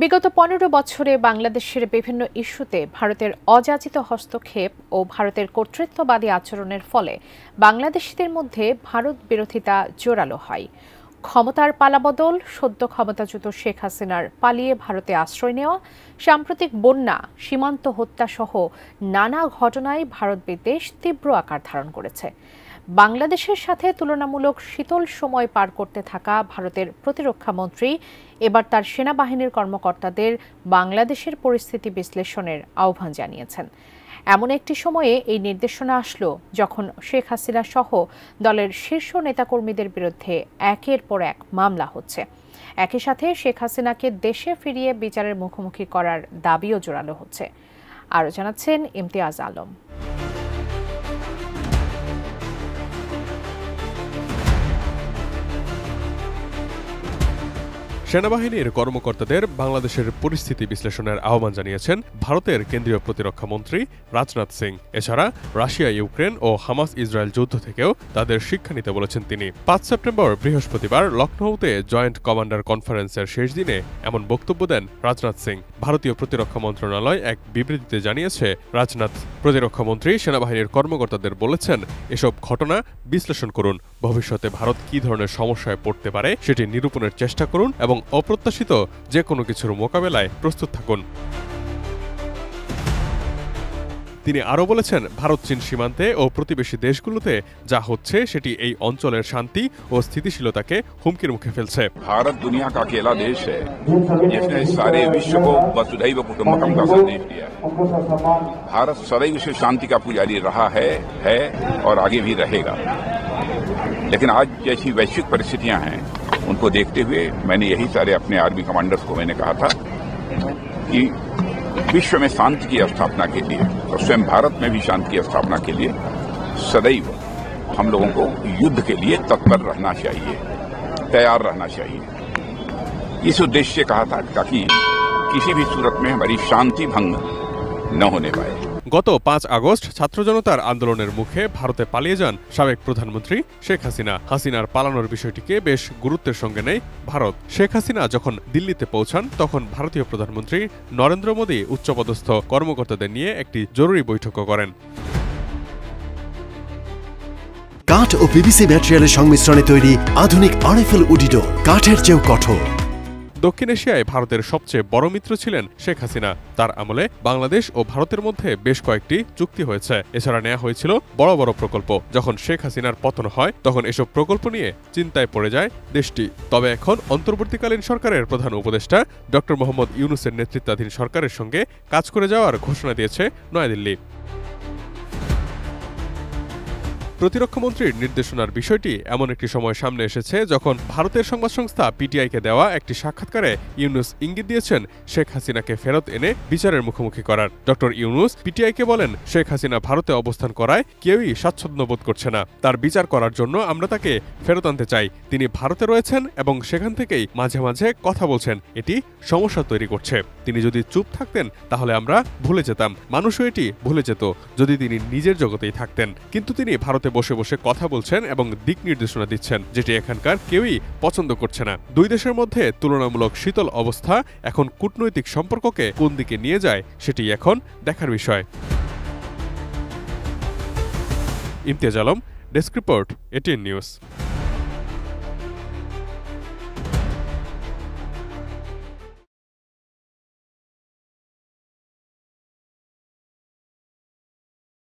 বিগত ১৫ বছরে বাংলাদেশের বিভিন্ন ইস্যুতে ভারতের অযাচিত হস্তক্ষেপ ও ভারতের কর্তৃত্ববাদী আচরণের ফলে বাংলাদেশিদের মধ্যে ভারত বিরোধিতা জোরালো হয়। ক্ষমতার পালাবদল, সদ্য ক্ষমতাচ্যুত শেখ হাসিনার পালিয়ে ভারতে আশ্রয় নেওয়া, সাম্প্রতিক বন্যা, সীমান্ত হত্যাসহ নানা ঘটনায় ভারত বিদ্বেষ তীব্র আকার ধারণ করেছে। বাংলাদেশের সাথে তুলনামূলক শীতল সময় পার করতে থাকা ভারতের প্রতিরক্ষা মন্ত্রী এবার তার সেনাবাহিনীর কর্মকর্তাদের বাংলাদেশের পরিস্থিতি বিশ্লেষণের আহ্বান জানিয়েছেন। এমন একটি সময়ে এই নির্দেশনা আসলো যখন শেখ হাসিনা সহ দলের শীর্ষ নেতাকর্মীদের বিরুদ্ধে একের পর এক মামলা হচ্ছে। একই সাথে শেখ হাসিনাকে দেশে ফিরিয়ে বিচারের মুখোমুখি করার দাবিও জোরালো হচ্ছে। আরও জানাচ্ছেন ইমতিয়াজ আলম। সেনাবাহিনীর কর্মকর্তাদের বাংলাদেশের পরিস্থিতি বিশ্লেষণের আহ্বান জানিয়েছেন ভারতের কেন্দ্রীয় প্রতিরক্ষা মন্ত্রী রাজনাথ সিং। এছাড়া রাশিয়া, ইউক্রেন ও হামাস ইসরায়েল যুদ্ধ থেকেও তাদের শিক্ষা নিতে বলেছেন তিনি। ৫ সেপ্টেম্বর বৃহস্পতিবার লখনৌতে জয়েন্ট কমান্ডার কনফারেন্সের শেষ দিনে এমন বক্তব্য দেন রাজনাথ সিং। ভারতীয় প্রতিরক্ষা মন্ত্রণালয় এক বিবৃতিতে জানিয়েছে, রাজনাথ প্রতিরক্ষা মন্ত্রী সেনাবাহিনীর কর্মকর্তাদের বলেছেন, এসব ঘটনা বিশ্লেষণ করুন, ভবিষ্যতে ভারত কী ধরনের সমস্যায় পড়তে পারে সেটি নিরূপণের চেষ্টা করুন এবং অপ্রত্যাশিত যে কোনো কিছুর মোকাবেলায় প্রস্তুত থাকুন। তিনি আরও বলেছেন, ভারত চীন সীমান্তে ও প্রতিবেশী দেশগুলোতে যা হচ্ছে সেটি এই অঞ্চলের শান্তি ও স্থিতিশীলতাকে হুমকির মুখে ফেলছে। भारत दुनिया का अकेला देश है जिसने सारे विश्व को वसुधैव कुटुंबकम का संदेश दिया है। भारत सदैव से शांति का पुजारी रहा है और आगे भी रहेगा। लेकिन आज जैसी वैश्विक परिस्थितियां हैं उनको देखते हुए मैंने यही सारे अपने आर्मी कमांडर्स को मैंने कहा था कि विश्व में शांति की स्थापना के लिए और स्वयं भारत में भी शांति की स्थापना के लिए सदैव हम लोगों को युद्ध के लिए तत्पर रहना चाहिए, तैयार रहना चाहिए। इस उद्देश्य से कहा था ताकि किसी भी सूरत में हमारी शांति भंग न होने पाए। গত ৫ আগস্ট ছাত্র জনতার আন্দোলনের মুখে ভারতে পালিয়ে যান সাবেক প্রধানমন্ত্রী শেখ হাসিনা। হাসিনার পালানোর বিষয়টিকে বেশ গুরুত্বের সঙ্গে নেয় ভারত। শেখ হাসিনা যখন দিল্লিতে পৌঁছান তখন ভারতীয় প্রধানমন্ত্রী নরেন্দ্র মোদী উচ্চপদস্থ কর্মকর্তাদের নিয়ে একটি জরুরি বৈঠকও করেন। কাঠ ও পিভিসি ম্যাটেরিয়ালের সংমিশ্রণে তৈরি আধুনিক আরএফএল উডিডোর, কাঠের চেয়েও কঠোর। দক্ষিণ এশিয়ায় ভারতের সবচেয়ে বড় মিত্র ছিলেন শেখ হাসিনা। তার আমলে বাংলাদেশ ও ভারতের মধ্যে বেশ কয়েকটি চুক্তি হয়েছে। এছাড়া নেওয়া হয়েছিল বড় বড় প্রকল্প। যখন শেখ হাসিনার পতন হয় তখন এসব প্রকল্প নিয়ে চিন্তায় পড়ে যায় দেশটি। তবে এখন অন্তর্বর্তীকালীন সরকারের প্রধান উপদেষ্টা ড মোহাম্মদ ইউনূসের নেতৃত্বাধীন সরকারের সঙ্গে কাজ করে যাওয়ার ঘোষণা দিয়েছে নয়াদিল্লি। প্রতিরক্ষামন্ত্রীর নির্দেশনার বিষয়টি এমন একটি সময় সামনে এসেছে যখন ভারতের সংবাদ সংস্থা পিটিআইকে দেওয়া একটি সাক্ষাৎকারে ইউনূস ইঙ্গিত দিয়েছেন শেখ হাসিনাকে ফেরত এনে বিচারের মুখোমুখি করার। ড ইউনূস পিটিআইকে বলেন, শেখ হাসিনা ভারতে অবস্থান করায় কেউই স্বাচ্ছন্দ্য বোধ করছে না। তার বিচার করার জন্য আমরা তাকে ফেরত আনতে চাই। তিনি ভারতে রয়েছেন এবং সেখান থেকেই মাঝে মাঝে কথা বলছেন। এটি সমস্যা তৈরি করছে। তিনি যদি চুপ থাকতেন তাহলে আমরা ভুলে যেতাম। মানুষও এটি ভুলে যেত যদি তিনি নিজের জগতেই থাকতেন। কিন্তু তিনি ভারতে বসে বসে কথা বলছেন এবং দিক নির্দেশনা দিচ্ছেন, যেটি এখানকার কেউই পছন্দ করছে না। দুই দেশের মধ্যে তুলনামূলক শীতল অবস্থা এখন কূটনৈতিক সম্পর্ককে কোন দিকে নিয়ে যায় সেটি এখন দেখার বিষয়। Imtiaz Alam, desk report, ATN news.